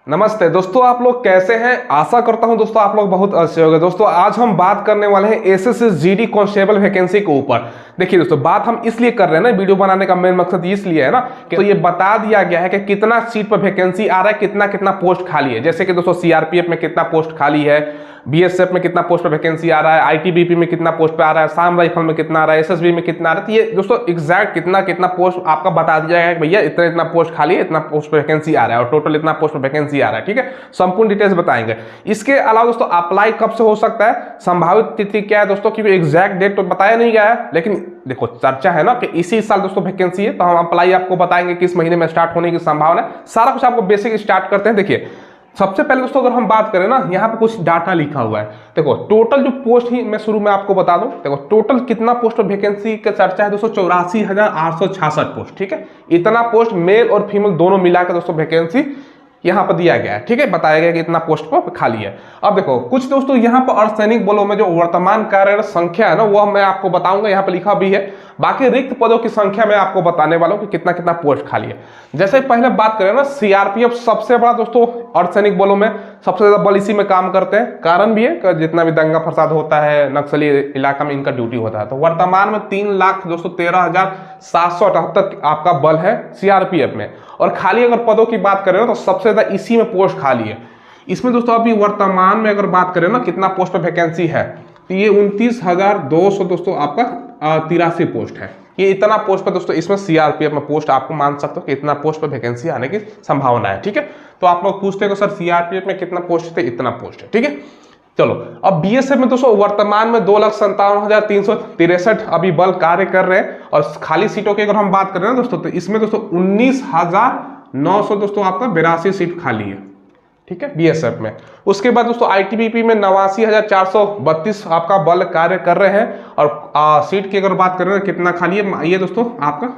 नमस्ते दोस्तों, आप लोग कैसे हैं। आशा करता हूं दोस्तों आप लोग बहुत अच्छे होंगे। दोस्तों आज हम बात करने वाले हैं एसएससी जीडी कांस्टेबल वैकेंसी के ऊपर। देखिए दोस्तों, बात हम इसलिए कर रहे हैं ना, वीडियो बनाने का मेन मकसद इसलिए है ना कि तो ये बता दिया गया है कि कितना सीट पर वैकेंसी आ रहा है, कितना कितना पोस्ट खाली है। जैसे कि दोस्तों सीआरपीएफ में कितना पोस्ट खाली है, बीएसएफ में कितना पोस्ट पर वैकेंसी आ रहा है, आईटीबीपी में कितना पोस्ट पे आ रहा है, आसाम राइफल में कितना आ रहा है, एसएसबी में कितना आ रहा है। तो ये दोस्तों एग्जैक्ट कितना कितना पोस्ट आपका बता दिया जाएगा कि भैया इतना इतना पोस्ट खाली है, इतना पोस्ट पर वैकेंसी आ रहा है और टोटल इतना पोस्ट पर वैकेंसी आ रहा है। ठीक है, संपूर्ण डिटेल्स बताएंगे। इसके अलावा दोस्तों अप्लाई कब से हो सकता है, संभावित तिथि क्या है दोस्तों, क्योंकि एग्जैक्ट डेट तो बताया नहीं गया है, लेकिन देखो चर्चा है ना कि इसी साल दोस्तों वैकेंसी है, तो हम अप्लाई आपको बताएंगे किस महीने में स्टार्ट होने की संभावना है। सारा कुछ आपको बेसिक स्टार्ट करते हैं। देखिए सबसे पहले दोस्तों अगर हम बात करें ना, यहाँ पे कुछ डाटा लिखा हुआ है। देखो टोटल जो पोस्ट ही मैं शुरू में आपको बता दूं, देखो टोटल कितना पोस्ट और वैकेंसी का चर्चा है दोस्तों, 84,866 पोस्ट। ठीक है, इतना पोस्ट मेल और फीमेल दोनों मिलाकर दोस्तों वैकेंसी यहाँ पर दिया गया है। ठीक है, बताया गया कि इतना पोस्ट पर खाली है। अब देखो कुछ दोस्तों यहाँ पर अर्धसैनिक बलों में जो वर्तमान कार्यरत संख्या है ना, वो मैं आपको बताऊंगा, यहाँ पर लिखा भी है। बाकी रिक्त पदों की संख्या मैं आपको बताने वाला हूँ कि कितना कितना पोस्ट खाली है। जैसे पहले बात करें ना, सीआरपीएफ सबसे बड़ा दोस्तों अर्धसैनिक बलों में सबसे ज्यादा बल इसी में काम करते हैं। कारण भी है कि जितना भी दंगा फसाद होता है नक्सली इलाका में इनका ड्यूटी होता है। तो वर्तमान में 3,13,778 आपका बल है सीआरपीएफ में। और खाली अगर पदों की बात करें ना, तो सबसे ज्यादा इसी में पोस्ट खाली है। इसमें दोस्तों अभी वर्तमान में अगर बात करें ना कितना पोस्ट पर वैकेंसी है, तो ये 29,200 दोस्तों आपका 83 पोस्ट है। ये इतना पोस्ट पर दोस्तों इसमें सीआरपीएफ में पोस्ट आपको मान सकते हो कि इतना पोस्ट पर वैकेंसी आने की संभावना है। ठीक है, तो आप लोग पूछते हो सर सीआरपीएफ में कितना पोस्ट थे, इतना पोस्ट है। ठीक है, चलो अब बीएसएफ में दोस्तों वर्तमान में 2,57,363 अभी बल कार्य कर रहे हैं। और खाली सीटों की अगर हम बात करें ना दोस्तों, तो इसमें दोस्तों 19,900 दोस्तों आपका 82 सीट खाली है। ठीक है, बीएसएफ में। उसके बाद दोस्तों आईटीबीपी में 89,432 आपका बल कार्य कर रहे हैं। और सीट की अगर बात करें तो कितना खाली है, ये दोस्तों आपका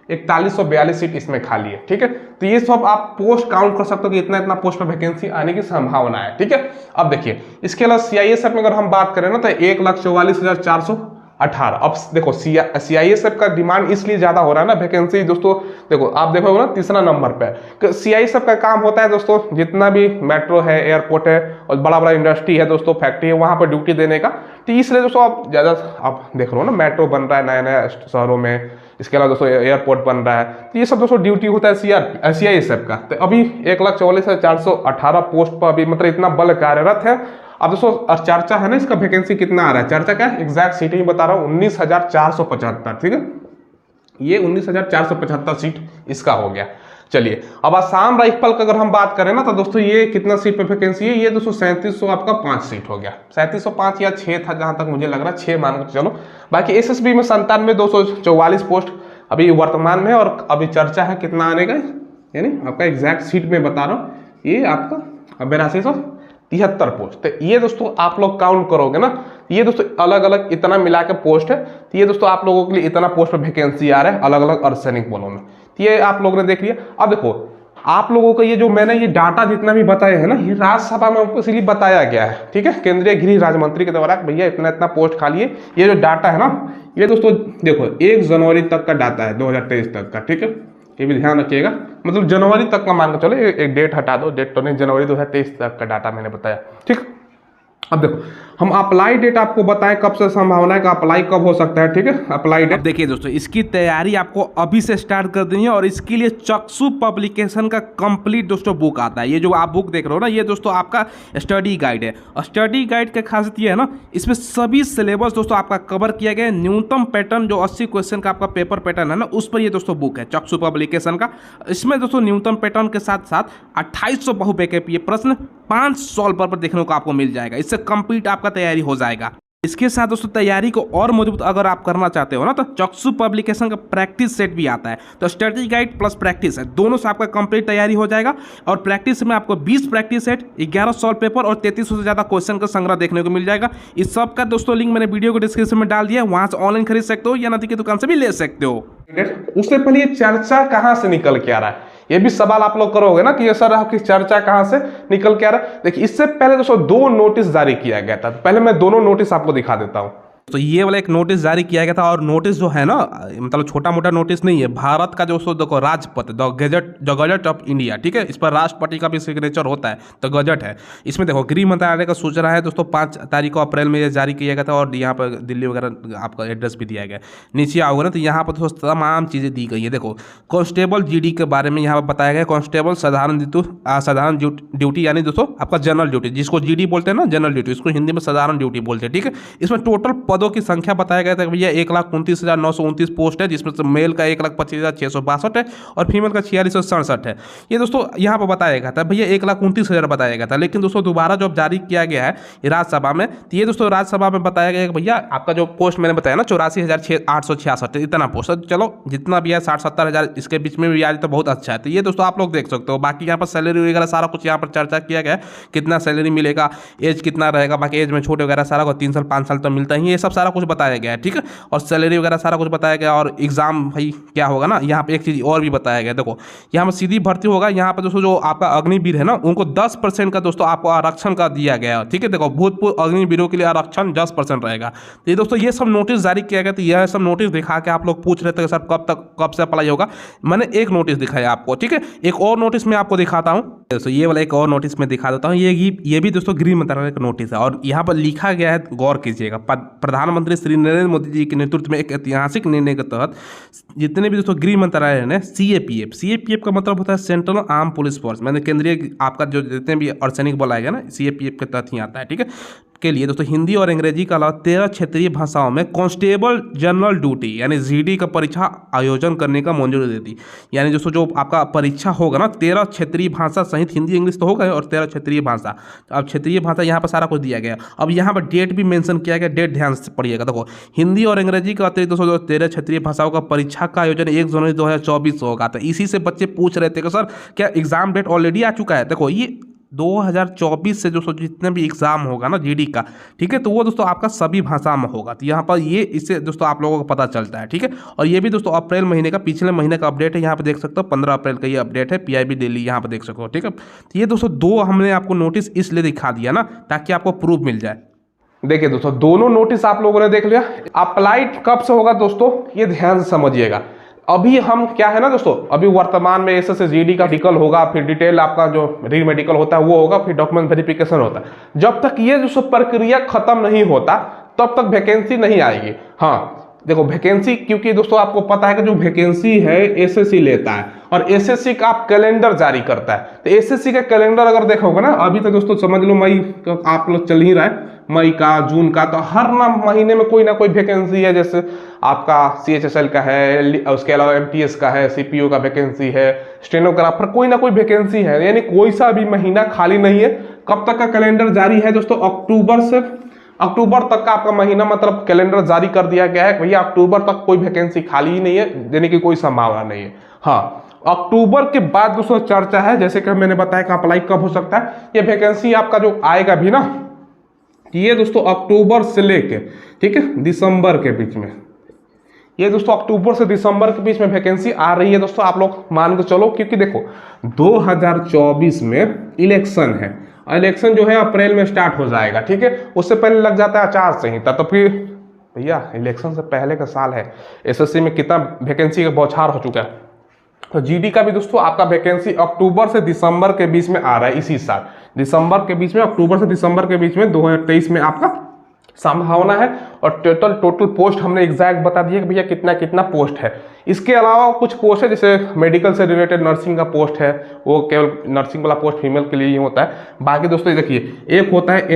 4142 सीट इसमें खाली है। ठीक है, तो ये सब आप पोस्ट काउंट कर सकते हो कि इतना इतना पोस्ट पर वैकेंसी आने की संभावना है। ठीक है, अब देखिए इसके अलावा सीआईएसएफ में अगर हम बात करें ना, तो 1,44,418। अब देखो सीआईएसएफ का डिमांड इसलिए ज्यादा हो रहा है ना वैकेंसी दोस्तों। देखो आप देखोगे ना तीसरा नंबर पे सीआईएसएफ का काम होता है दोस्तों, जितना भी मेट्रो है, एयरपोर्ट है और बड़ा बड़ा इंडस्ट्री है दोस्तों, फैक्ट्री है, वहां पर ड्यूटी देने का। तो इसलिए दोस्तों आप ज्यादा आप देख रहे हो ना, मेट्रो बन रहा है नया नया शहरों में। इसके अलावा दोस्तों एयरपोर्ट बन रहा है, तो ये सब दोस्तों ड्यूटी होता है सीआईएसएफ का। तो अभी 1,44,418 पोस्ट पर अभी मतलब इतना बल कार्यरत है। अब दोस्तों चर्चा है ना इसका वैकेंसी कितना आ रहा है, चर्चा क्या है एग्जैक्ट सीट ही बता रहा हूँ, 19,475। ठीक है, ये 19,475 सीट इसका हो गया। चलिए अब आसाम राइफल का अगर हम बात करें ना, तो दोस्तों ये कितना सीट पे वैकेंसी है, ये दोस्तों 3700 आपका 5 सीट हो गया। 3705 या 6 था जहां तक मुझे लग रहा है, 6 मान के चलो। बाकी एसएसबी में 97,244 पोस्ट अभी वर्तमान में। और अभी चर्चा है कितना आने का, यानी आपका एग्जैक्ट सीट में बता रहा हूँ, ये आपका 8273 पोस्ट। तो ये दोस्तों आप लोग काउंट करोगे ना, ये दोस्तों अलग अलग इतना मिला के पोस्ट है। तो ये दोस्तों आप लोगों के लिए इतना पोस्ट पर वैकेंसी आ रहा है अलग अलग अर्धसैनिक बलों में। तो ये आप लोगों ने देख लिया। अब देखो आप लोगों को ये जो मैंने ये डाटा जितना भी बताया है ना, ये राज्यसभा में इसलिए बताया गया है। ठीक है, केंद्रीय गृह राज्य मंत्री के द्वारा भैया इतना इतना पोस्ट खाली है। ये जो डाटा है ना, ये दोस्तों देखो 1 जनवरी तक का डाटा है, 2023 तक का। ठीक है, ये भी ध्यान रखिएगा, मतलब जनवरी तक का मान के चलो, एक डेट हटा दो, डेट तो नहीं, जनवरी 2023 तक का डाटा मैंने बताया। ठीक, अब देखो हम अप्लाई डेट आपको बताएं कब से संभावना है कि अप्लाई कब हो सकता है। ठीक है, अप्लाई डेट देखिए दोस्तों, इसकी तैयारी आपको अभी से स्टार्ट कर देनी है। और इसके लिए चक्षु पब्लिकेशन का कंप्लीट दोस्तों बुक आता है। ये जो आप बुक देख रहे हो ना, ये दोस्तों आपका स्टडी गाइड है। और स्टडी गाइड का खासियत ये है ना, इसमें सभी सिलेबस दोस्तों आपका कवर किया गया है। न्यूनतम पैटर्न जो 80 क्वेश्चन का आपका पेपर पैटर्न है ना, उस पर ये दोस्तों बुक है चक्षु पब्लिकेशन का। इसमें दोस्तों न्यूनतम पैटर्न के साथ साथ 2800 बहुविकल्पीय प्रश्न 5 सॉल्व पर देखने को आपको मिल जाएगा। इससे कंप्लीट आपका तैयारी हो जाएगा। इसके साथ दोस्तों तैयारी को और मजबूत अगर आप करना चाहते हो ना, तो चक्षु पब्लिकेशन का प्रैक्टिस सेट भी आता है। तो स्टडी गाइड प्लस प्रैक्टिस है, दोनों से आपका कंप्लीट तैयारी हो जाएगा। और प्रैक्टिस में आपको 20 प्रैक्टिस सेट, 11 सॉल्व पेपर और 3300 से ज्यादा क्वेश्चन का संग्रह देखने को मिल जाएगा। इस सब का दोस्तों लिंक मैंने वीडियो को डिस्क्रिप्शन में डाल दिया है, वहां से ऑनलाइन खरीद सकते हो या नदी की दुकान से भी ले सकते हो। उससे पहले ये चर्चा कहां से निकल के आ रहा है, ये भी सवाल आप लोग करोगे ना कि ये सर आपकी चर्चा कहां से निकल के आ रहा है। देखिए इससे पहले दोस्तों 2 नोटिस जारी किया गया था। पहले मैं दोनों नोटिस आपको दिखा देता हूं। तो ये वाला एक नोटिस जारी किया गया था, और नोटिस जो है ना, मतलब छोटा मोटा नोटिस नहीं है, भारत का जो सो देखो राजपत्र द गजट ऑफ इंडिया, ठीक है, इस पर राष्ट्रपति का भी सिग्नेचर होता है, तो गजट है। इसमें देखो गृह मंत्रालय का सूचना है दोस्तों, 5 तारीख को अप्रैल में ये जारी किया गया था, और यहाँ पर दिल्ली वगैरह आपका एड्रेस भी दिया गया। नीचे आओगे ना तो यहाँ पर दोस्तों तमाम चीज़ें दी गई है। देखो कांस्टेबल जीडी के बारे में यहाँ पर बताया गया, कांस्टेबल साधारण ड्यूटी, यानी दोस्तों आपका जनरल ड्यूटी, जिसको जीडी बोलते हैं ना, जनरल ड्यूटी, इसको हिंदी में साधारण ड्यूटी बोलते हैं, ठीक है। इसमें टोटल पदों की संख्या बताया गया था भैया 1,29,929 पोस्ट है, जिसमें से मेल का 1,25,662 है और फीमेल का 4667 है। ये दोस्तों यहाँ पर बताया गया था भैया 1,29,000 बताया गया था, लेकिन दोस्तों दोबारा जब जारी किया गया है राज्यसभा में, तो ये दोस्तों राज्यसभा में बताया गया कि भैया आपका जो पोस्ट मैंने बताया ना 84,866 इतना पोस्ट है। चलो जितना भी है 60-70 हज़ार इसके बीच में भी आ जाए तो बहुत अच्छा है। तो ये दोस्तों आप लोग देख सकते हो। बाकी यहाँ पर सैलरी वगैरह सारा कुछ यहाँ पर चर्चा किया गया है, कितना सैलरी मिलेगा, एज कितना रहेगा, बाकी एज में छोटे वगैरह सारा कुछ 3 साल 5 साल तो मिलता ही, ये सब सारा कुछ बताया गया है, ठीक है। और सैलरी वगैरह सारा कुछ बताया गया, और एग्जाम भाई क्या होगा ना, यहाँ पे एक चीज़ और भी बताया गया। देखो यहाँ पर सीधी भर्ती होगा, यहाँ पर दोस्तों जो आपका अग्निवीर है ना, उनको 10% का दोस्तों आपको आरक्षण का दिया गया, ठीक है। देखो भूतपूर्व अग्निवीरों के लिए आरक्षण 10% रहेगा। तो ये दोस्तों ये सब नोटिस जारी किया गया। तो यह सब नोटिस दिखा के आप लोग पूछ रहे थे कि सर कब से अप्लाई होगा, मैंने एक नोटिस दिखाया आपको, ठीक है। एक और नोटिस मैं आपको दिखाता हूँ, तो ये वाला एक और नोटिस मैं दिखा देता हूँ। ये भी दोस्तों गृह मंत्रालय का नोटिस है, और यहाँ पर लिखा गया है, गौर कीजिएगा, प्रधानमंत्री श्री नरेंद्र मोदी जी के नेतृत्व में एक ऐतिहासिक निर्णय के तहत जितने भी दोस्तों गृह मंत्रालय ने सीएपीएफ का मतलब होता है सेंट्रल आर्म पुलिस फोर्स, मैंने केंद्रीय आपका जो जितने भी अर्धसैनिक बल आएगा ना, सीएपीएफ के तहत ही आता है, ठीक है, के लिए दोस्तों हिंदी और अंग्रेजी के अलावा 13 क्षेत्रीय भाषाओं में कांस्टेबल जनरल ड्यूटी यानी जीडी का परीक्षा आयोजन करने का मंजूरी देती। यानी दोस्तों जो आपका परीक्षा होगा ना 13 क्षेत्रीय भाषा सहित हिंदी इंग्लिश तो होगा और 13 क्षेत्रीय भाषा। अब क्षेत्रीय भाषा यहाँ पर सारा कुछ दिया गया। अब यहाँ पर डेट भी मेंशन किया गया, डेट ध्यान से पढ़िएगा। देखो हिंदी और अंग्रेजी का अतिरिक्त दोस्तों 13 क्षेत्रीय भाषाओं का परीक्षा का आयोजन 1 जनवरी 2024 होगा। तो इसी से बच्चे पूछ रहे थे कि सर क्या एग्जाम डेट ऑलरेडी आ चुका है। देखो ये 2024 से जो जितने भी एग्जाम होगा ना जीडी का, ठीक है, तो वो दोस्तों आपका सभी भाषा में होगा। तो यहाँ पर ये इससे दोस्तों आप लोगों को पता चलता है, ठीक है। और ये भी दोस्तों अप्रैल महीने का, पिछले महीने का अपडेट है, यहाँ पे देख सकते हो 15 अप्रैल का ये अपडेट है, पीआईबी दिल्ली, यहाँ पे देख सकते हो, ठीक है। तो ये दोस्तों 2 हमने आपको नोटिस इसलिए दिखा दिया ना ताकि आपको प्रूफ मिल जाए। देखिए दोस्तों दोनों नोटिस आप लोगों ने देख लिया। अप्लाइड कब से होगा दोस्तों ये ध्यान से समझिएगा। अभी हम क्या है ना दोस्तों, अभी वर्तमान में एसएससी जीडी का मेडिकल होगा, फिर डिटेल आपका जो री मेडिकल होता है वो होगा, फिर डॉक्यूमेंट वेरिफिकेशन होता है। जब तक ये जो प्रक्रिया खत्म नहीं होता तब तक वैकेंसी नहीं आएगी। हाँ देखो वैकेंसी, क्योंकि दोस्तों आपको पता है कि जो वैकेंसी है एसएससी लेता है और एसएससी का आप कैलेंडर जारी करता है। तो एसएससी का कैलेंडर अगर देखोगे ना, अभी तो दोस्तों समझ लो मई तो आप लोग चल ही रहा है, मई का, जून का, तो हर महीने में कोई ना कोई वैकेंसी है। जैसे आपका सीएचएसएल का है, उसके अलावा एमटीएस का है, सीपीओ का वैकेंसी है, स्टेनोग्राफर, कोई ना कोई वैकेंसी है। यानी कोई सा भी महीना खाली नहीं है। कब तक का कैलेंडर जारी है दोस्तों? अक्टूबर तक का आपका महीना मतलब कैलेंडर जारी कर दिया गया है। भैया अक्टूबर तक कोई वैकेंसी खाली ही नहीं है, देने की कोई संभावना नहीं है। हाँ अक्टूबर के बाद दोस्तों चर्चा है, जैसे कि मैंने बताया कि अप्लाई कब हो सकता है। ये वैकेंसी आपका जो आएगा भी ना, ये दोस्तों अक्टूबर से लेके, ठीक है, दिसंबर के बीच में, ये दोस्तों अक्टूबर से दिसंबर के बीच में वैकेंसी आ रही है दोस्तों। आप लोग मान के चलो, क्योंकि देखो 2024 में इलेक्शन है, इलेक्शन जो है अप्रैल में स्टार्ट हो जाएगा, ठीक है। उससे पहले लग जाता है आचार संहिता, तो फिर भैया इलेक्शन से पहले का साल है, एसएससी में कितना वैकेंसी का बौछार हो चुका है। तो जीडी का भी दोस्तों आपका वैकेंसी अक्टूबर से दिसंबर के बीच में आ रहा है, इसी साल दिसंबर के बीच में, अक्टूबर से दिसंबर के बीच में 2023 में आपका संभावना है। और टोटल पोस्ट हमने एग्जैक्ट बता दिया कि भैया कितना कितना पोस्ट है। इसके अलावा कुछ पोस्ट है, जैसे मेडिकल से रिलेटेड नर्सिंग का पोस्ट है, वो केवल नर्सिंग वाला पोस्ट फीमेल के लिए ही होता है। बाकी दोस्तों देखिए, एक होता है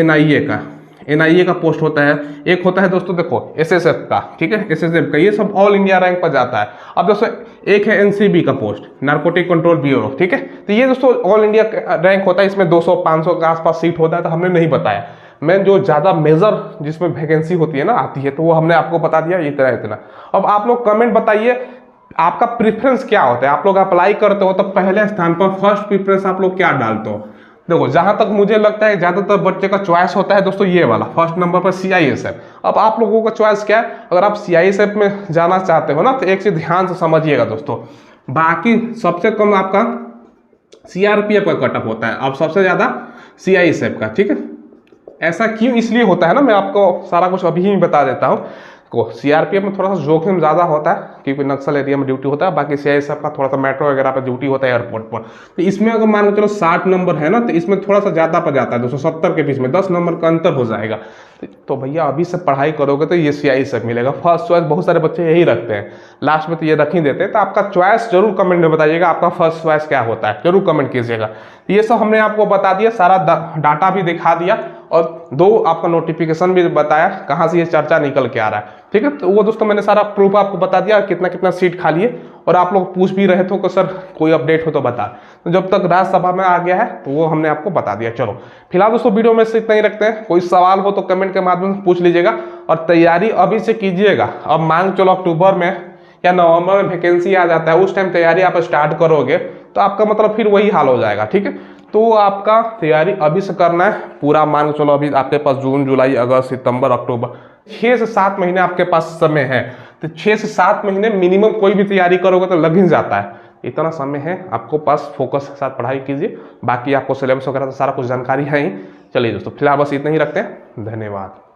एनआईए का पोस्ट होता है, एक होता है दोस्तों देखो एसएसएफ का, ठीक है, एसएसएफ का, ये सब ऑल इंडिया रैंक पर जाता है। अब दोस्तों एक है एनसीबी का पोस्ट, नार्कोटिक कंट्रोल ब्यूरो, ठीक है। तो ये दोस्तों ऑल इंडिया रैंक होता है, इसमें 200-500 के आसपास सीट होता है। तो हमने नहीं बताया, मैं जो ज़्यादा मेजर जिसमें वैकेंसी होती है ना आती है, तो वो हमने आपको बता दिया इतना। अब आप लोग कमेंट बताइए आपका प्रेफरेंस क्या होता है। आप लोग अप्लाई करते हो तो पहले स्थान पर फर्स्ट प्रेफरेंस आप लोग क्या डालते हो? देखो जहां तक मुझे लगता है ज़्यादातर बच्चे का चॉइस होता है दोस्तों ये वाला, फर्स्ट नंबर पर सीआईएसएफ। अब आप लोगों का चॉइस क्या है? अगर आप सीआईएसएफ में जाना चाहते हो ना, तो एक चीज ध्यान से समझिएगा दोस्तों, बाकी सबसे कम आपका सीआरपीएफ का कटअप होता है, अब सबसे ज़्यादा सीआईएसएफ का, ठीक है। ऐसा क्यों इसलिए होता है ना, मैं आपको सारा कुछ अभी ही बता देता हूँ। को सीआरपीएफ में थोड़ा सा जोखिम ज़्यादा होता है क्योंकि नक्सल एरिया में ड्यूटी होता है, बाकी सीआईएसएफ का थोड़ा सा मेट्रो वगैरह पर ड्यूटी होता है एयरपोर्ट पर। तो इसमें अगर मान के चलो 60 नंबर है ना, तो इसमें थोड़ा सा ज़्यादा पर जाता है, 270 के बीच में 10 नंबर का अंतर हो जाएगा। तो भैया अभी से पढ़ाई करोगे तो ये सीआईएसएफ मिलेगा। फर्स्ट चॉइस बहुत सारे बच्चे यही रखते हैं, लास्ट में तो ये रख ही देते हैं। तो आपका चॉइस जरूर कमेंट में बताइएगा, आपका फर्स्ट चॉइस क्या होता है, जरूर कमेंट कीजिएगा। ये सब हमने आपको बता दिया, सारा डाटा भी दिखा दिया और 2 आपका नोटिफिकेशन भी बताया कहाँ से ये चर्चा निकल के आ रहा है। ठीक है, तो वो दोस्तों मैंने सारा प्रूफ आपको बता दिया, कितना कितना सीट खाली है। और आप लोग पूछ भी रहे थे कि सर कोई अपडेट हो तो बता, तो जब तक राज्यसभा में आ गया है तो वो हमने आपको बता दिया। चलो फिलहाल दोस्तों वीडियो में से इतना ही रखते हैं, कोई सवाल हो तो कमेंट के माध्यम से पूछ लीजिएगा और तैयारी अभी से कीजिएगा। अब मान चलो अक्टूबर में या नवंबर में वैकेंसी आ जाता है, उस टाइम तैयारी आप स्टार्ट करोगे तो आपका मतलब फिर वही हाल हो जाएगा। ठीक है, तो आपका तैयारी अभी से करना है पूरा। मान के चलो अभी आपके पास जून, जुलाई, अगस्त, सितंबर, अक्टूबर 6 से 7 महीने आपके पास समय है। तो 6 से 7 महीने मिनिमम कोई भी तैयारी करोगे तो लग ही जाता है। इतना समय है आपको पास, फोकस के साथ पढ़ाई कीजिए। बाकी आपको सिलेबस वगैरह तो सारा कुछ जानकारी है ही। चलिए दोस्तों फिलहाल बस इतना ही रखते हैं, धन्यवाद।